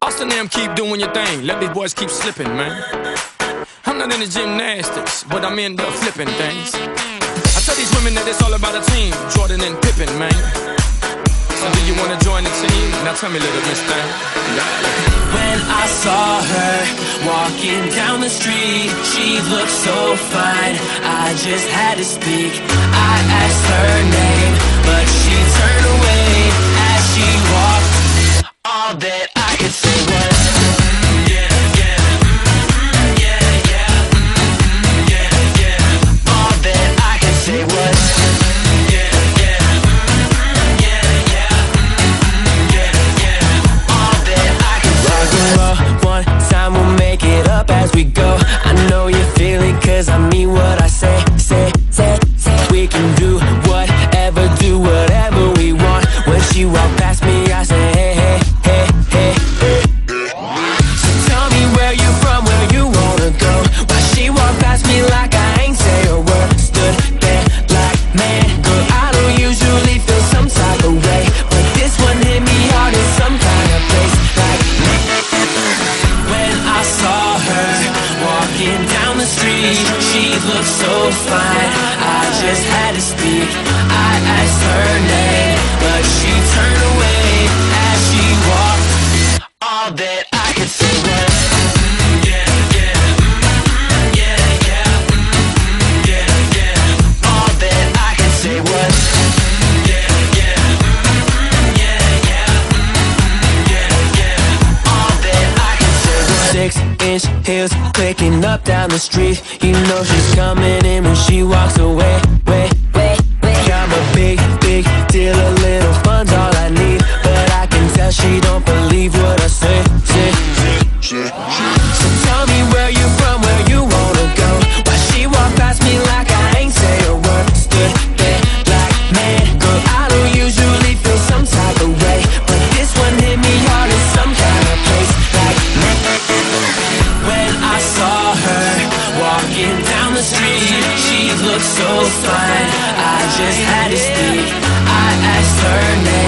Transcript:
Austin them keep doing your thing. Let these boys keep slipping, man. I'm not into gymnastics, but I'm into flipping things. I tell these women that it's all about a team. Jordan and Pippen, man. So do you wanna join the team? Now tell me, little miss thing. When I saw her walking down the street, she looked so fine, I just had to speak. I asked her name, but she turned away as she walked. All that I could say was yeah, yeah, yeah, yeah, yeah, yeah. All that I could say was yeah, yeah, yeah, yeah, yeah, yeah. All that I could say was rock and roll, one time we'll make it up as we go. I know you feel it cause I mean what I say. We can do whatever we want. When she walked past me I say hey, hey, hey, hey, hey. So tell me where you from, where you wanna go. Why she walked past me like I ain't say a word. Stood there like, man, girl, I don't usually feel some type of way, but this one hit me hard in some kind of place. Like when I saw her walking down the street, she looked so fine, I just had to speak. I asked her name, but she turned away as she walked. All that I could say was yeah, yeah, yeah, yeah, yeah, yeah. All that I could say was yeah, yeah, yeah, yeah, yeah, yeah. All that I could say was 6-inch heels clicking up down the street. You know she's coming in when she walks away. I'm a big deal, a little fun's all I need, but I can tell she don't believe what I say. So tell me where you from, where you wanna go. Why she walked past me like I ain't say a word. Stood there like, man, girl, I don't usually feel some type of way, but this one hit me hard in some kind of place. Like when I saw her walking down the street, she looked so fine, I just had to speak. I asked her name,